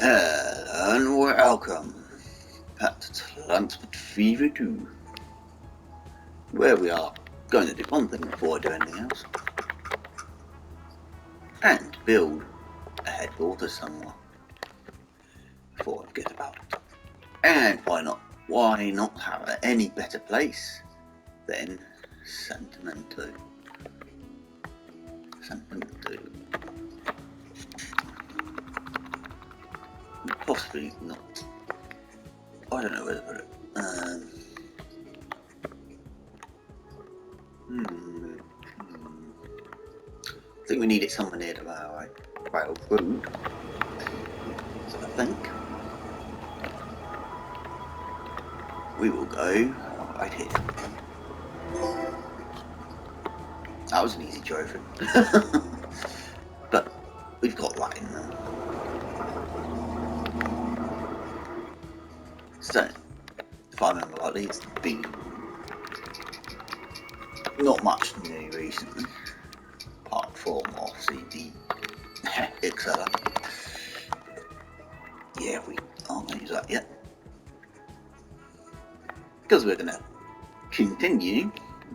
Hello and welcome back to Transport Fever 2, where we are going to do one thing before I do anything else, and build a headquarters somewhere before I forget about it. And why not? Why not have any better place than Santamento? Possibly not. I don't know where to put it. I think we need it somewhere near the railroad. So I think we will go right here. That was an easy trophy. But we've got that in there. So, if I remember rightly, it's been not much new recently, apart from obviously the Excel. Yeah, we aren't going to use that yet, because we're going to continue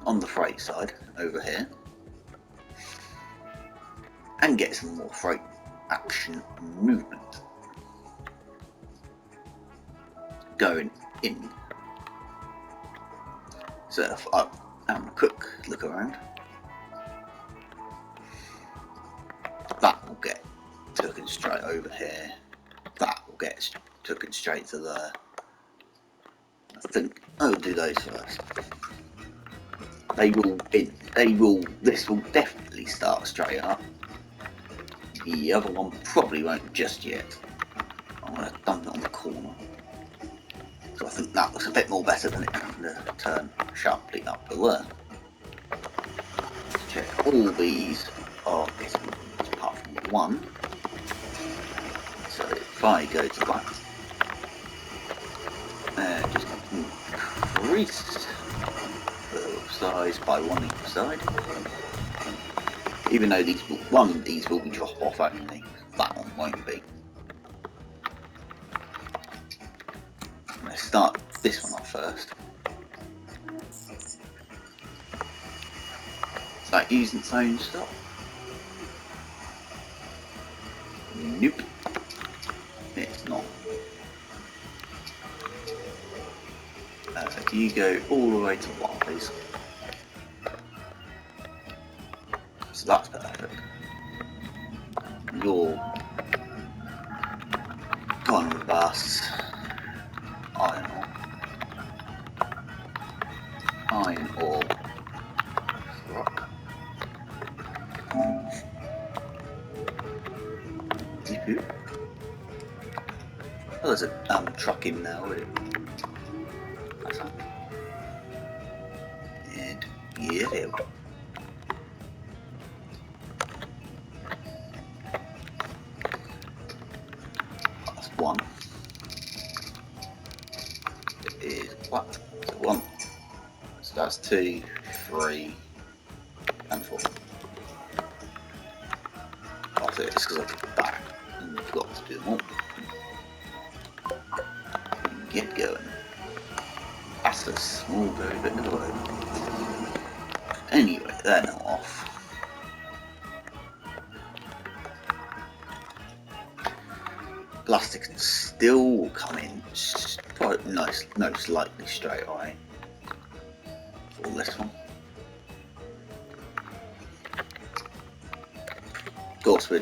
on the freight side over here and get some more freight action movement going in. So if I have a quick look around, that will get taken straight over here, that will get taken straight to there. I think I'll do those first. This will definitely start straight up. The other one probably won't just yet. I'm going to dump it on the corner. So I think that looks a bit more better than it having to turn sharply up to there. Check all these are getting apart from one. So if I go to that, just increase the size by one each side. Even though one of these will be drop off only, that one won't be. Let's start this one off first. Is that using its own stop? Nope. It's not. So you go all the way to one, please. So that's perfect. Your diamond bus, iron ore, rock. Oh, there's a truck in there already. That's that. And yeah, there we go. That's one. It is what? So one. So that's 2, 3, and 4. I'll say it's because I took back and forgot to do them all. Get going. That's a small, very bit of the road. Anyway, they're now off. Plastic and steel will come in quite nice, most likely straight away for this one. Of course,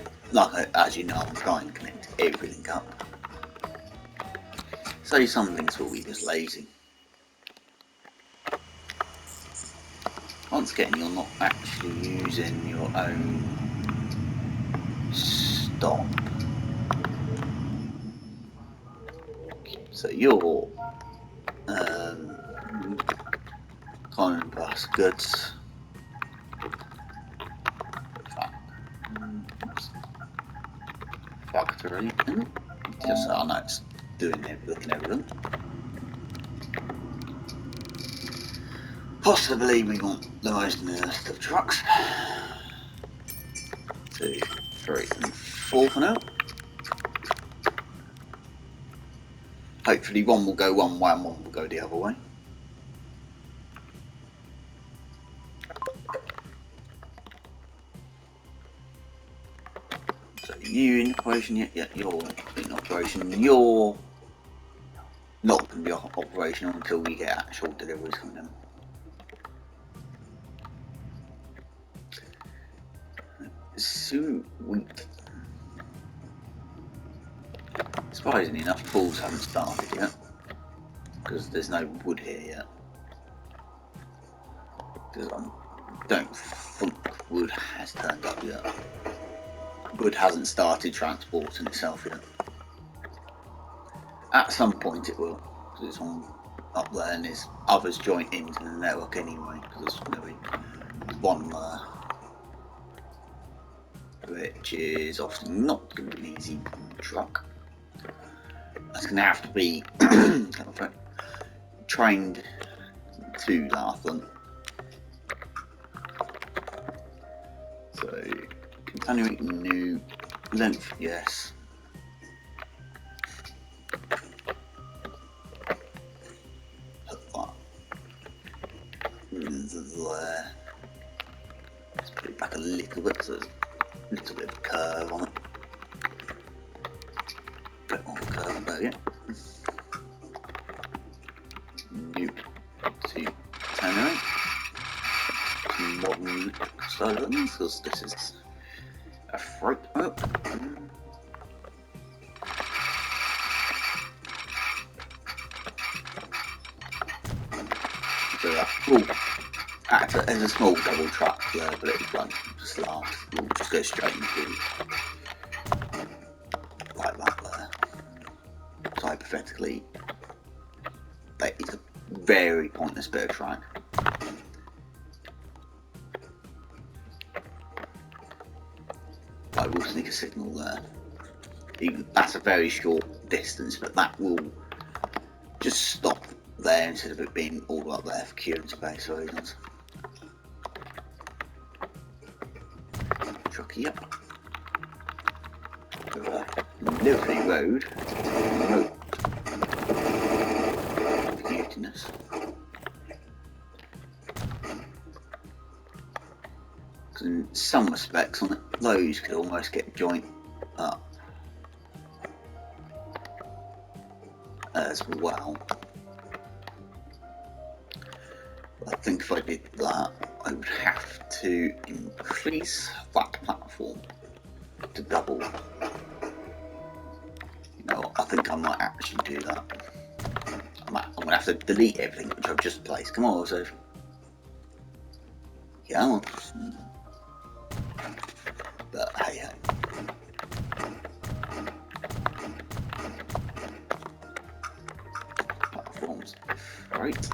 as you know, I'm trying to connect everything up. So some things will be just lazy. Once again, you're not actually using your own stop. So your common bus goods. Factory. Just so I know it's doing everything. Possibly we want the most newest of trucks. 2, 3, and 4 for now. hopefully one will go one way and one will go the other way. So you in operation yet? Yeah, you're in operation. You're not going to be operational until we get actual deliveries coming in. Sweet. Surprisingly enough, pools haven't started yet because there's no wood here yet. Because I don't think wood has turned up yet. Wood hasn't started transporting itself yet. At some point it will, because it's on up there and there's others joined into the network anyway, because there's going to be one there, which is obviously not going to be an easy truck. That's going to have to be trained to that, I think. So, continuing new length, yes. There. Let's put it back a little bit, so there's a little bit of a curve on it. Bit more of a curve there, yeah. New to turn modern servants, because this is a freight. Oh. So act as a small double track there, but it won't just last. We'll just go straight into like that there. So hypothetically, that is a very pointless bit of track. I will sneak a signal there. That's a very short distance, but that will just stop there instead of it being all up there for queuing space reasons. Trucky up. Livery Road. Cuteness. In some respects, on it, those could almost get joint up as well. But I think if I did that, I would have to increase that platform to double. You know, I think I might actually do that. I'm going to have to delete everything which I've just placed. Come on, so yeah, on. But hey ho. Platforms. Right.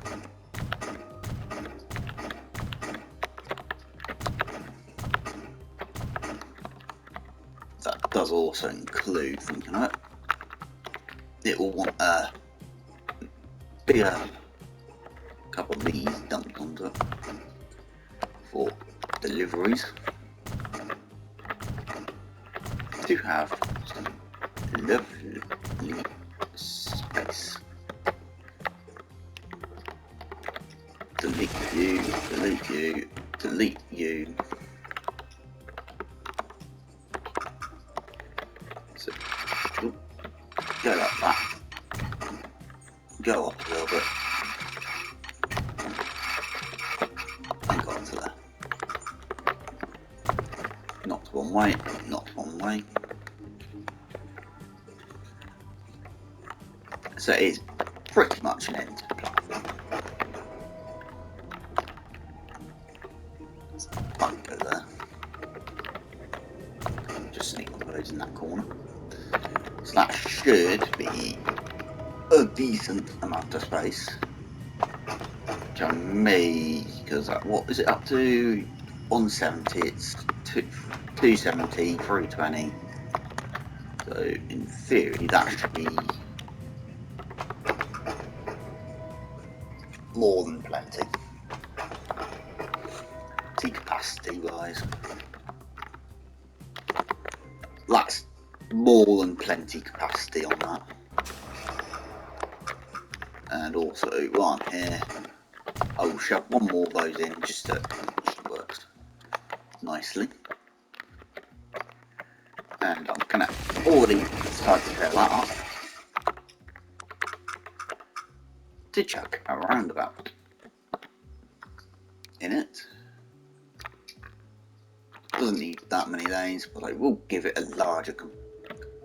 That does also include, thinking of it, it will want a bigger couple of these dumped onto it for deliveries to have some lovely space. Delete you, delete you, delete you. So, go like that. Go up a little bit. And go up to there. Not one way, not one way. So it is pretty much an end to the platform. So I can go there. Just sneak one of those in that corner. So that should be a decent amount of space. Which I may, because what is it up to? 170, it's 270, 320. So in theory that should be more than plenty. Capacity wise, that's more than plenty capacity on that. And also, while I'm here, I will shove one more of those in just so it works nicely. And I'm gonna already start to fill that up to chuck a roundabout in it. Doesn't need that many lanes, but I will give it a larger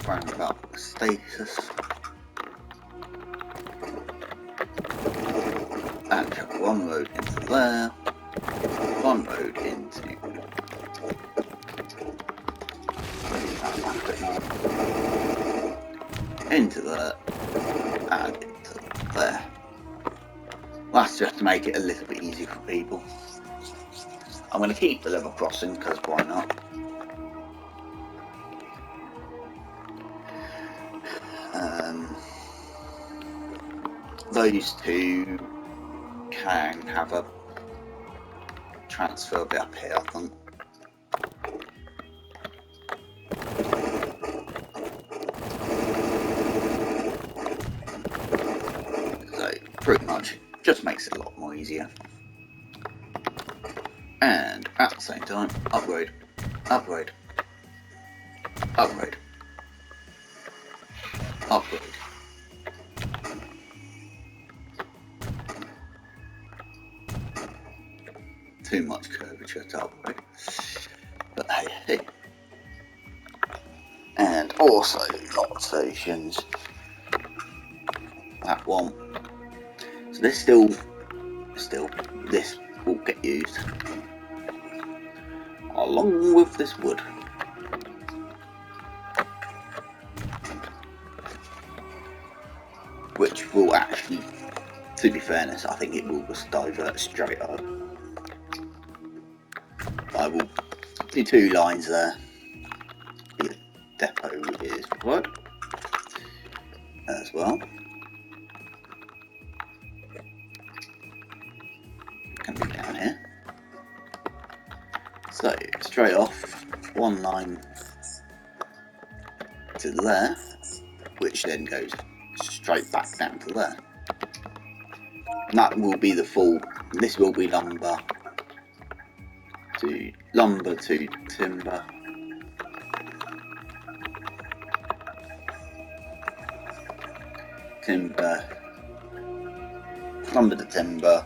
roundabout status. And chuck one road into there, one road into there, and into there. That's just to make it a little bit easier for people. I'm going to keep the level crossing because why not? Those two can have a transfer bit up here, I think. So pretty much just makes it a lot more easier. And at the same time, upgrade, upgrade, upgrade, upgrade. Too much curvature to upgrade, but hey, hey. And also lot stations. That one. So this still this will get used along with this wood. Which will actually, to be fairness, I think it will just divert straight up. I will do 2 lines there. The depot is right as well. Can be down here. So straight off, 1 line to there, which then goes straight back down to there. And that will be the full. This will be lumber to timber. Lumber to timber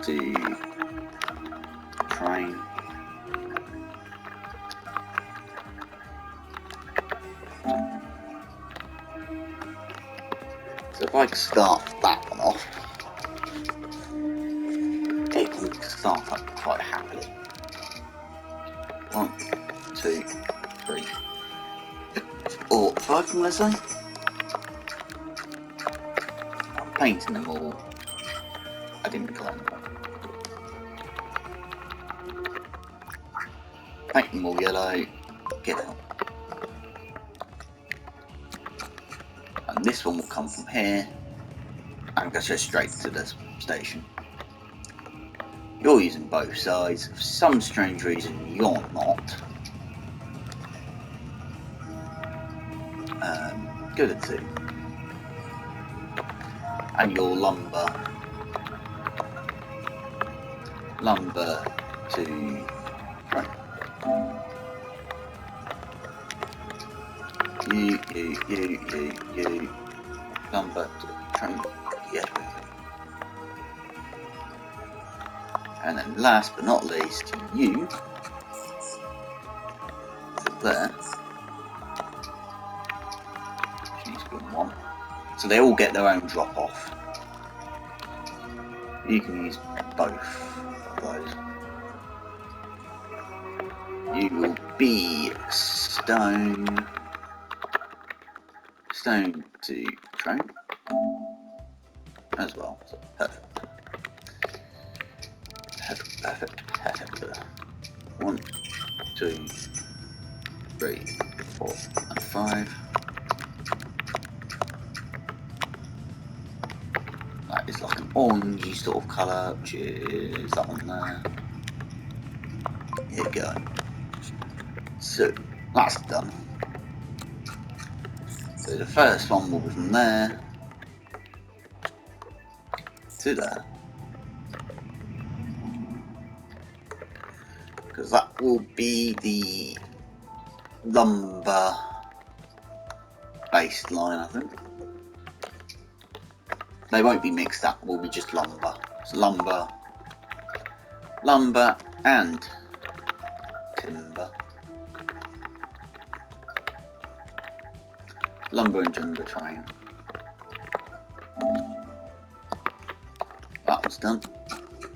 to train. So if I start that one off, it can start up quite happily. 1, 2, 3, 4, 5, let's say. I'm painting them all. I didn't clean them. Paint them all yellow. Get out. And this one will come from here and go straight to the station. You're using both sides. For some strange reason, you're not. Go to 2. And your lumber to right. You lumber to train. Yeah. And then last but not least, you there. She's been 1. So they all get their own drop off. You can use both of those. You will be stone to train as well. So perfect. Perfect. 1, 2, 3, 4, and 5. That is like an orangey sort of colour, which is that one there. Here we go. So that's done. So the first one will be from there to there. Because that will be the lumber based line, I think. They won't be mixed up, will be just lumber. It's lumber, lumber and timber. Lumber and timber train. That was done.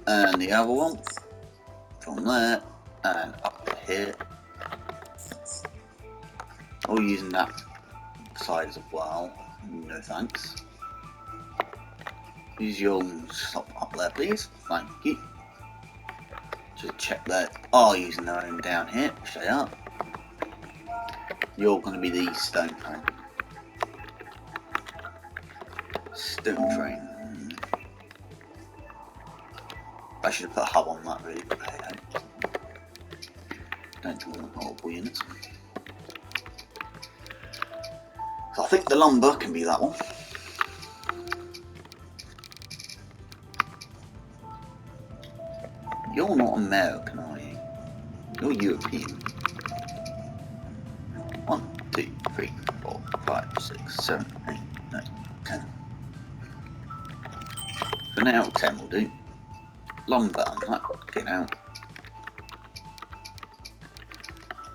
And the other one from there and up to here. All using that side as well. No thanks. Use your stop up there, please. Thank you. Just check that are using their own down here, which they are. You're going to be the stone train. Stone train. I should have put a hub on that really, but hey, don't want multiple units. So I think the lumber can be that one. You're not American, are you? You're European. 1, 2, 3, 4, 5, 6, 7, 8, 9, 10. For now, 10 will do. Lumber and that, get out.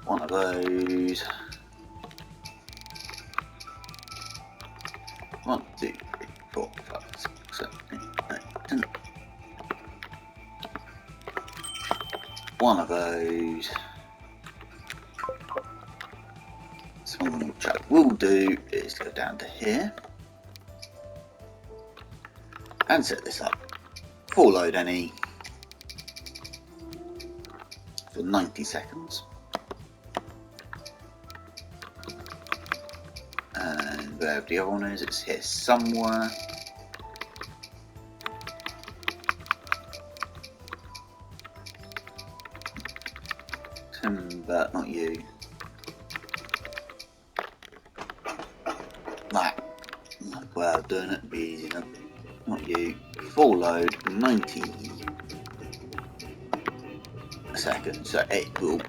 One of those. 1, 2, 3, 4, 5, 6, 7, 8, 9, 10. One of those. So which I will do is go down to here and set this up. Full load any for 90 seconds. And wherever the other one is, it's here somewhere. Timber, not you. That way of doing it would be easy enough. Not you. Full load, 90 seconds, so it will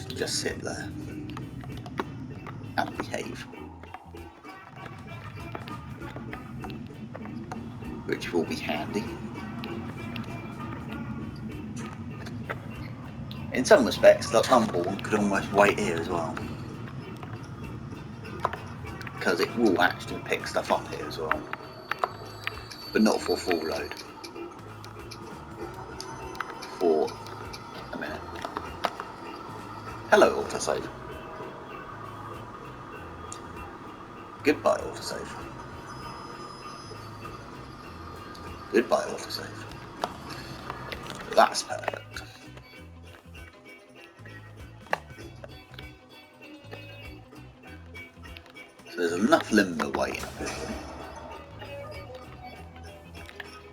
just sit there and behave, which will be handy. In some respects, the lumber one could almost wait here as well, because it will actually pick stuff up here as well, but not for full load. For a minute. Hello, autosave. Goodbye, autosave. Goodbye, autosave. That's perfect. So there's enough limber waiting up here.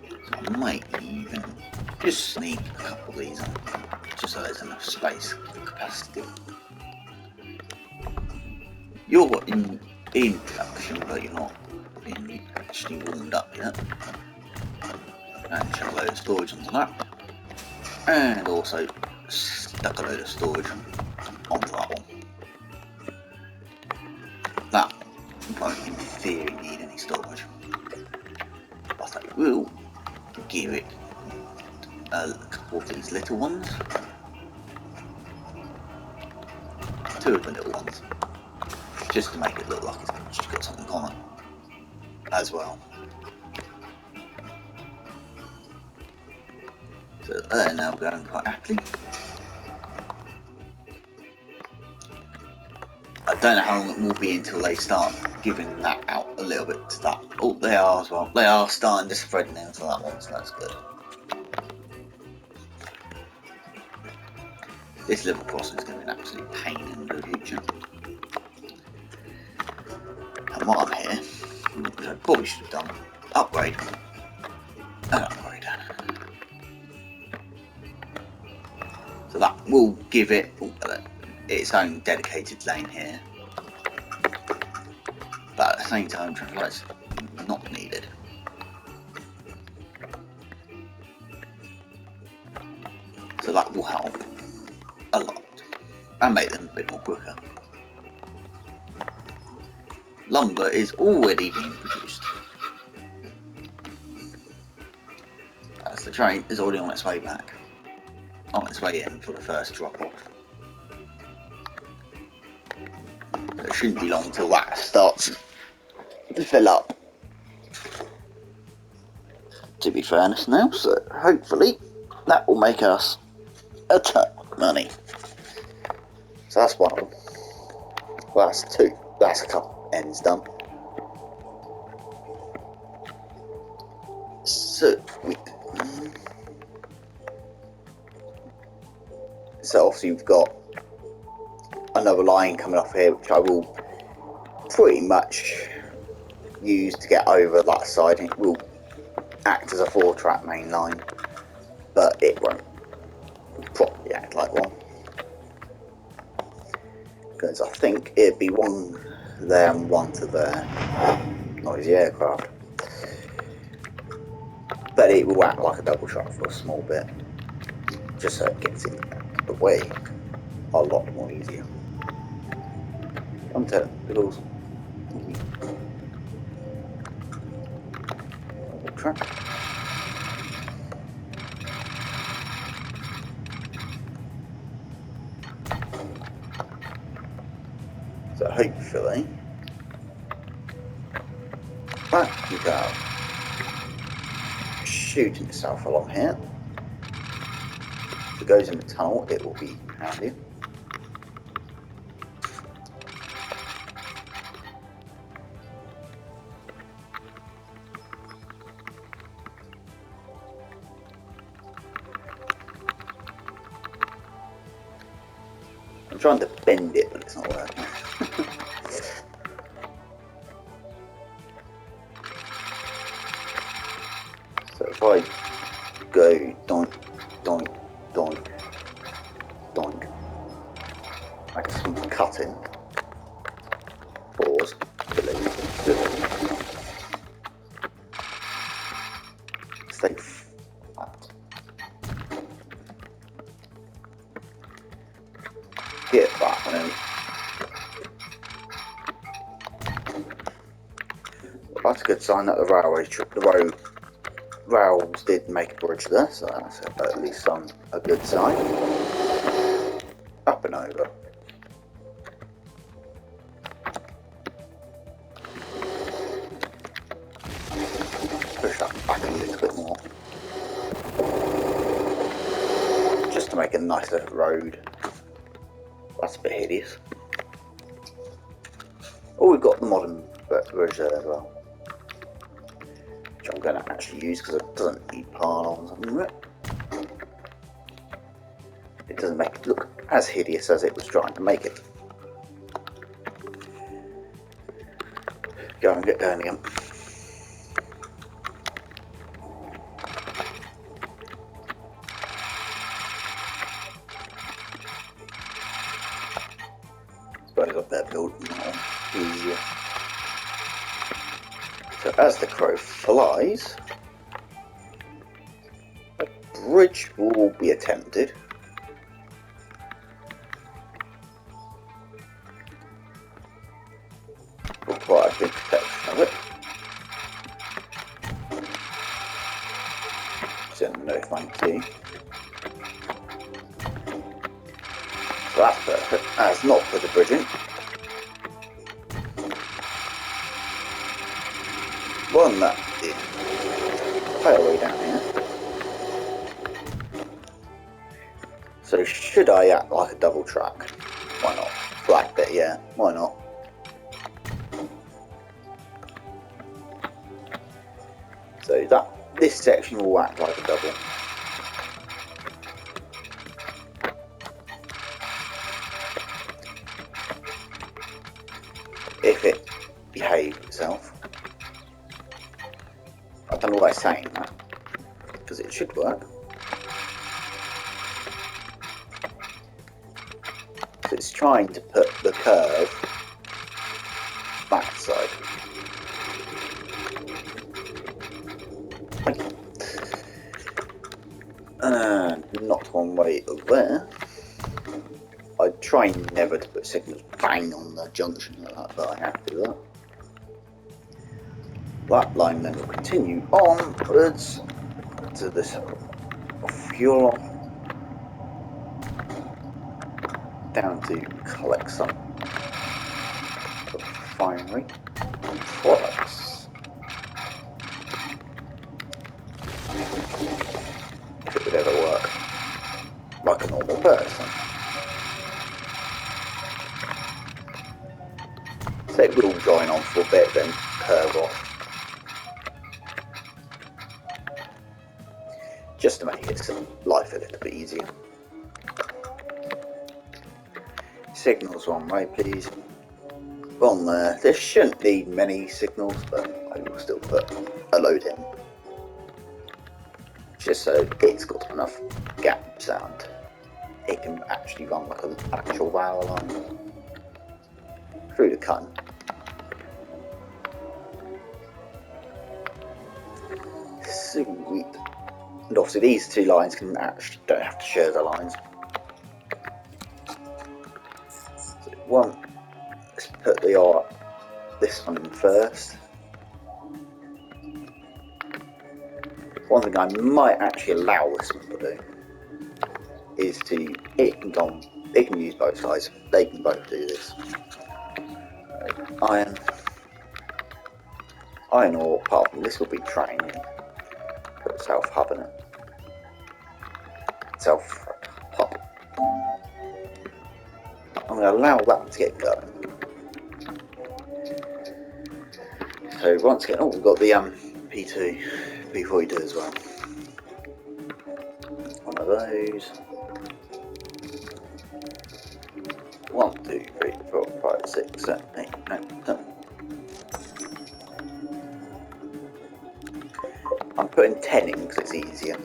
So I might even just sneak a couple of these on, just so there's enough space for capacity. You're in production, but you're not actually warmed up yet. And chuck a load of storage onto that. And also stuck a load of storage onto that one. That won't in theory need any storage, but I will give it a couple of these little ones. 2 of the little ones, just to make it look like it's just got something on it as well. So they're now going quite happily. I don't know how long it will be until they start giving that out a little bit to that. Oh, they are as well. They are starting to spread now for that one, so that's good. This level crossing is going to be an absolute pain in the future. And while I'm here, which I probably should have done, upgrade and upgrade. So that will give it its own dedicated lane here, but at the same time, traffic lights not needed. so that will help a lot and make them a bit more quicker. Lumber is already being produced, as the train is already on its way back, on its way in for the first drop off. So it shouldn't be long till that starts to fill up, to be fairness now, so hopefully that will make us a ton of money. So that's one of them. Well, that's two. That's a couple ends done. So obviously you've got another line coming off here, which I will pretty much use to get over that side. It will act as a 4-track main line, but it won't properly act like one, because I think it'd be one there and one to there. Noisy aircraft. But it will act like a double track for a small bit, just so it gets in the way a lot more easier. Come to Pickles. Double track. So hopefully that can go shooting itself along here. If it goes in the tunnel, it will be handy. I'm trying to bend it, but it's not working. So if I go doink, doink, doink, doink, like some cutting, pause, delete, stay flat. Get that one in. Well, that's a good sign that the rails did make a bridge there, so that's at least a good sign. Up and over. Push that back a little bit more, just to make a nice little road. That's a bit hideous. Oh, we've got the modern bridge there as well, which I'm going to actually use because it doesn't need pylons under it. It doesn't make it look as hideous as it was trying to make it. Go and get going again. Suppose I've better build more easier. So as the crow flies, a bridge will be attempted. For quite a big section of it. So no thank you. So that's perfect. That's not put the bridge in. Run that in. Quite a way down here. So should I act like a double track? Why not? Flat bit, yeah. Why not? So this section will act like a double. If it behaves itself. I don't know why I'm saying that, because it should work. So it's trying to put the curve backside. not one way over there. I try never to put signals bang on the junction like that, but I have to do that. That line then will continue onwards to this fuel down to collect some refinery products. If it would ever work like a normal person. So it will join on for a bit, then curve off. Just to make its life a little bit easier. Signals one way, please. On there. This shouldn't need many signals, but I will still put a load in. Just so it's got enough gaps and it can actually run like an actual power line through the cutting. Sweet. And obviously these two lines can actually don't have to share the lines. So one, let's put this one in first. One thing I might actually allow this one to do is it can use both sides. They can both do this. Iron ore, apart from this will be training. Put self hub in it. Self hub. I'm going to allow that to get going. So once again, we've got the P2, P42 as well. One of those. 1, 2, 3, 4, 5, 6, 7, 8, 9, 10. I'm putting 10 in because it's easier.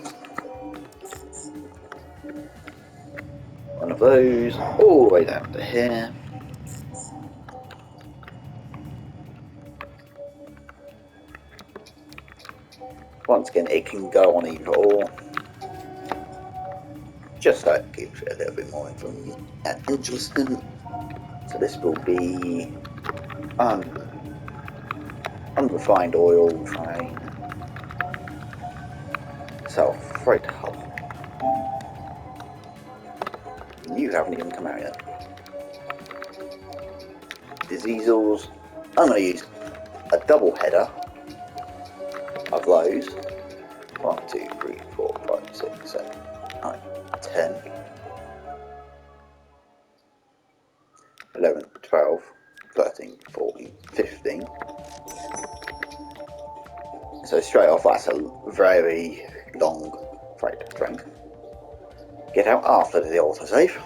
One of those, all the way down to here. Once again, it can go on either or. Just so it gives it a little bit more information and interesting. So this will be unrefined oil train. Freight hub. You haven't even come out yet. Diesels. I'm going to use a double header of those. 1, 2, 3, 4, 5, 6, 7, 9, 10, 11, 12, 13, 14, 15. So straight off, that's a very long freight train. Get out after the autosave,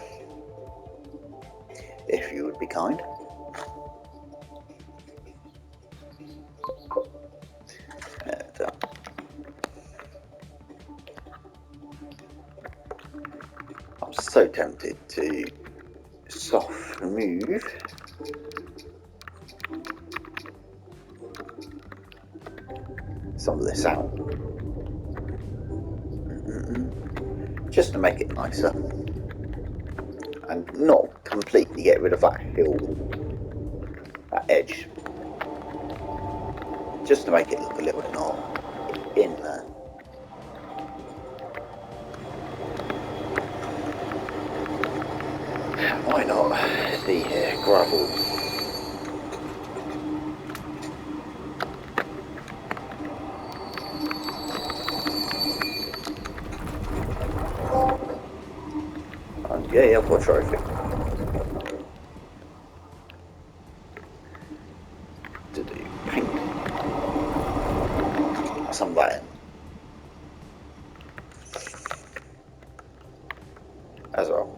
if you would be kind. I'm so tempted to soft remove some of this out, just to make it nicer and not completely get rid of that hill, that edge, just to make it look a little bit more in there. Why not? See here, gravel. And yeah, I've got a trophy. To do paint. Some of that in. As well.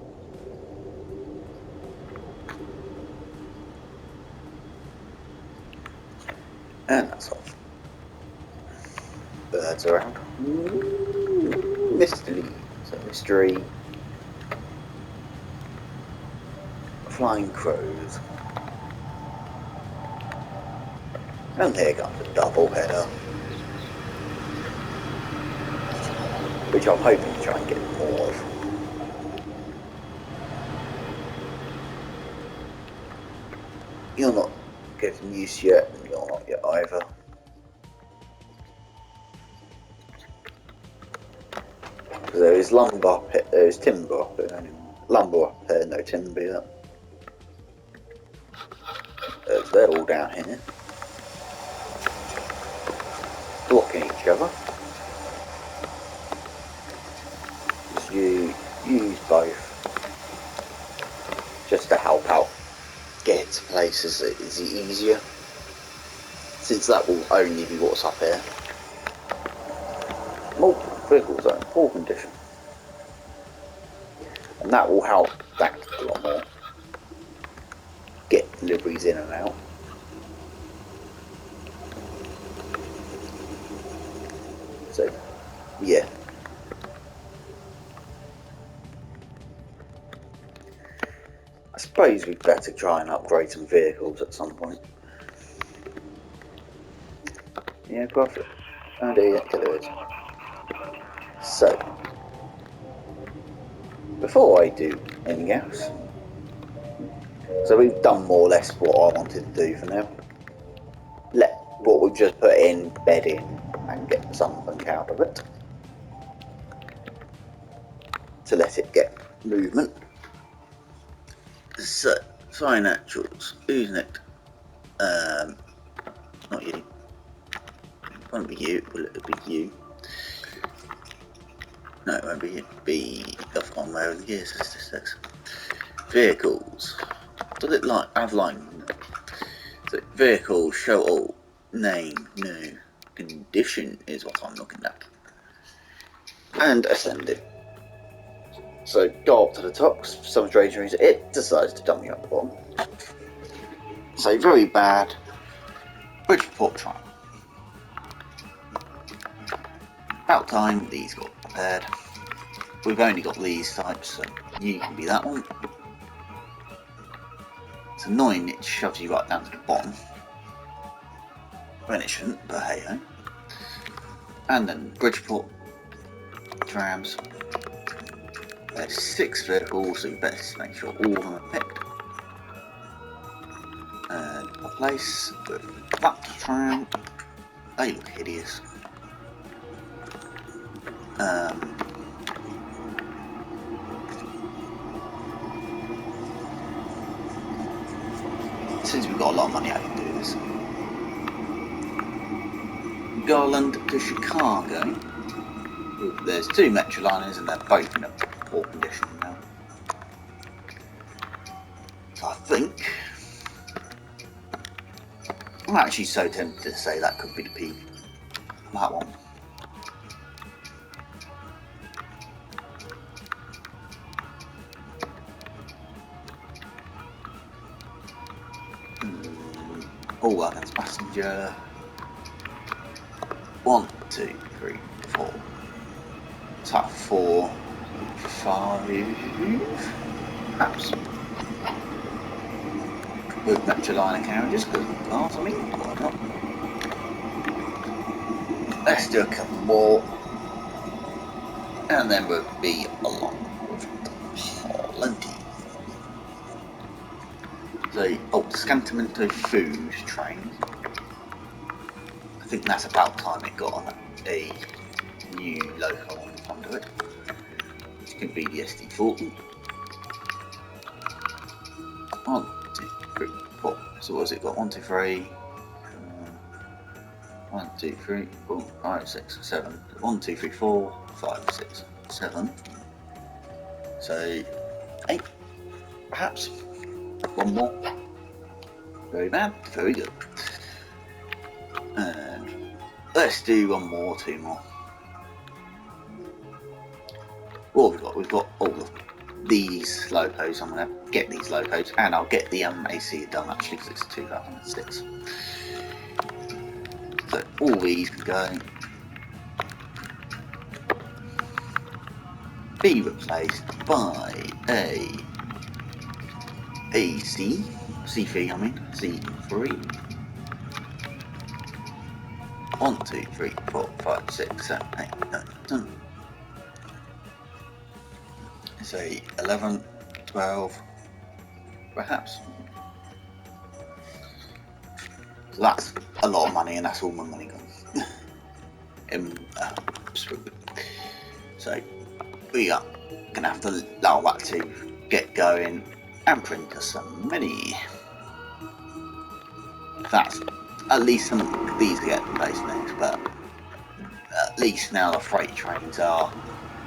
And that's all. Birds around. Mystery. So mystery. Flying crows. And here comes a double header. which I'm hoping to try and get more of. You're not getting used yet, and you're not yet either. There is lumber up here, there is timber up here anyway. Lumber up here, no timber yet. They're all down here, blocking each other. Just you use both just to help out get to places that is easier, since that will only be what's up here. Multiple vehicle zone, poor condition, and that will help that a lot more. Get deliveries in and out. So, yeah. I suppose we'd better try and upgrade some vehicles at some point. Yeah, profit. Oh dear, there is. So, before I do anything else, so we've done more or less what I wanted to do for now. Let what we've just put in, bed in, and get something out of it. To let it get movement. So, financials, who's next? Not you. It won't be you, will it be you? No, it won't be you. Be off on where the gear statistics. Vehicles. Does it have line? So, vehicles, show all. Name, no. Condition is what I'm looking at. And ascend it. So go up to the top, for some strange reason it decides to dump you up the bottom. So very bad. Bridgeport trial. About time these got prepared. We've only got these types, so you can be that one. It's annoying it shoves you right down to the bottom. When it shouldn't, but hey ho. And then Bridgeport trams. There's 6 vehicles, so you best make sure all of them are picked. And replace with that tram. They look hideous. Since we've got a lot of money, I can do this. Garland to Chicago. There's 2 Metroliners and they're both in a poor condition now. So I think I'm actually so tempted to say that could be the peak. That one. Oh, well, that's passenger. 1, 2, 3, 4. Top 4, 5, perhaps. With Metroliner carriages, because of cars, I mean, why not? Let's do a couple more, and then we'll be along with plenty. So, Scantamento food train. I think that's about time it got on a new loco on the front of it, which can be the SD40. 1, 2, 3, 4. So what has it got? 1, 2, 3. 1, 2, 3, 4, 5, 6, 7. 1, 2, 3, 4, 5, 6, 7. So 8, perhaps. 1 more. Very bad. Very good. And let's do 1 more, 2 more. What have we got? We've got all of these locos. I'm going to get these locos, and I'll get the AC done actually because it's 2006. So all these can go. Be replaced by a AC, C3 I mean, C3. 1, 2, 3, 4, 5, 6, 7, 8, 9, 10. say 11, 12, perhaps. So that's a lot of money, and that's all my money gone. So we are gonna have to allow that to get going and print us some money. That's at least some of these are getting placed next, but at least now the freight trains are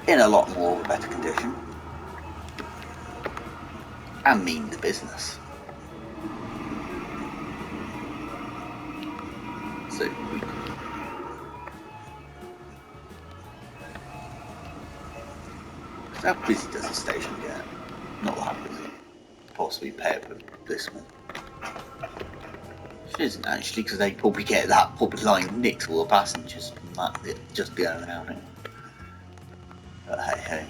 in a lot more of a better condition and mean the business. So how busy does the station get? Not that busy. Possibly paired with this one. It isn't actually, because they probably get that public line nicked to all the passengers from that just going around it. But hey hey.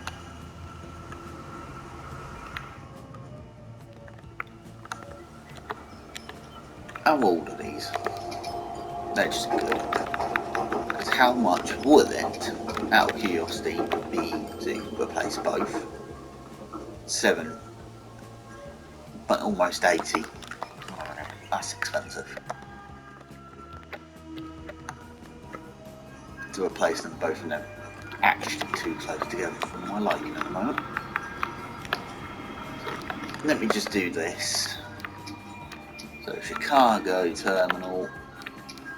How old are these? They're just good. Because how much would it, out of curiosity, be to replace both? 7, but almost 80. That's expensive. To replace them both, and they're actually too close together for my liking at the moment. So, let me just do this. So Chicago terminal,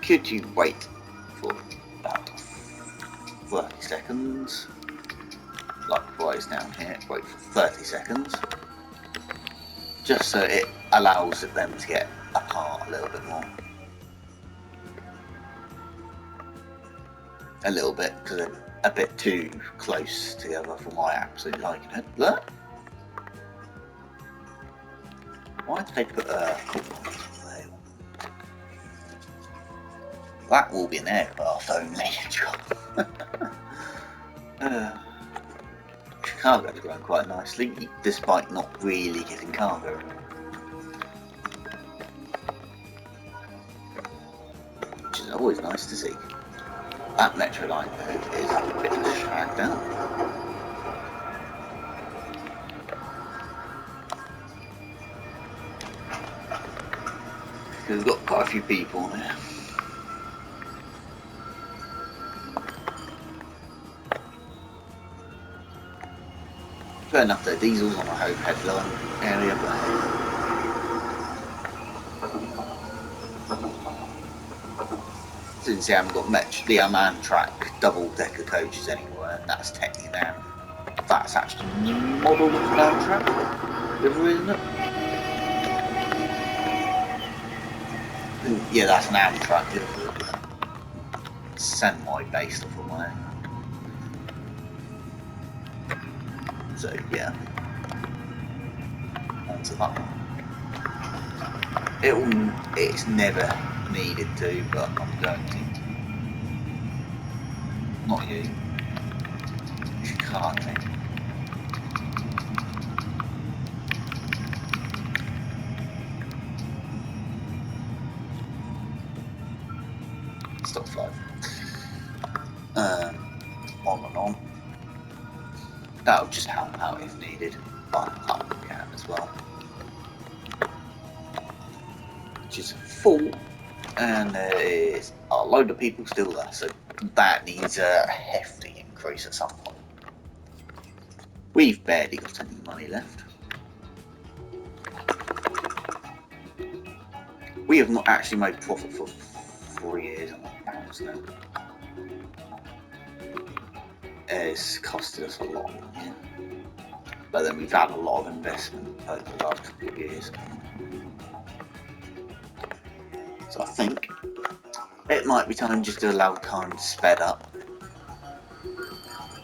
could you wait for about 30 seconds? Likewise down here, wait for 30 seconds. Just so it allows them to get apart a little bit more. A little bit, because they're a bit too close together for my absolute liking it. Look! Why did they put a there? That will be an aircraft only job. Chicago's grown quite nicely, despite not really getting cargo. Which is always nice to see. That metro line though is a bit shagged out. We've got quite a few people there. Fair enough though, diesel's on the overhead line area, but since they haven't got much the Amtrak double-decker coaches anywhere, that's technically now. That's actually a new model of Amtrak livery, isn't it? And yeah, that's an Amtrak livery. Semi-based off of mine. So yeah, onto that one. It's never needed to, but I'm going to. Not you. Chicago. Stop 5. On and on. That'll just help out if needed. But up we can as well. Which is full, and there is a load of people still there, so that needs a hefty increase at some point. We've barely got any money left. We have not actually made profit for 4 years on pounds now. It's costed us a lot, yeah. But then we've had a lot of investment over the last couple of years. So I think it might be time just to allow time to sped up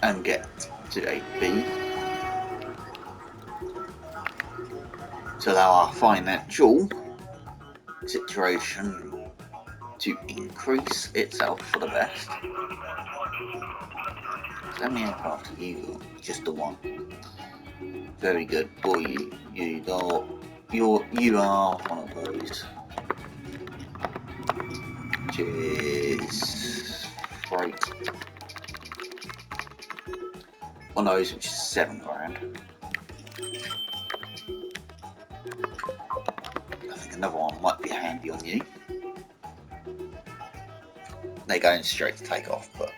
and get to a B to allow our financial situation to increase itself for the best. How many aircraft have you got? Just the one. Very good. Boy, you are one of those. Which is freight. One of those which is £7 grand. another one might be handy on you. They're going straight to take off, but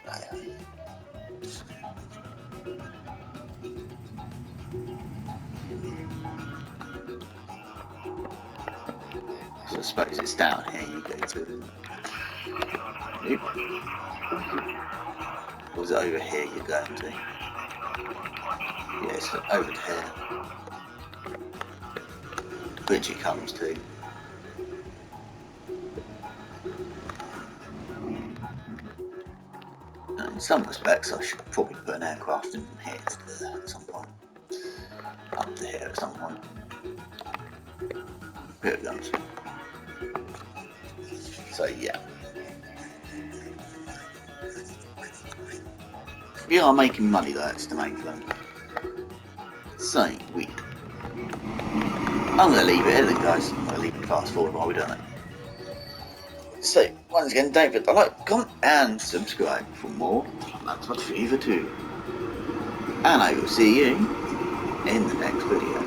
so I suppose it's down here you go to. Nope. Or is it over here you're going to? Yes, yeah, over to here. Which it comes to. And in some respects, I should probably put an aircraft in here to there at some point. Up to here at some point. Here it comes. So yeah. We are making money, that's the main thing. So I'm going to leave it here then, guys. I'm going to leave it fast forward while we're doing it. So, once again, don't forget to like, comment, and subscribe for more Lancelot Fever 2. And I will see you in the next video.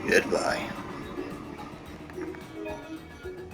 Goodbye.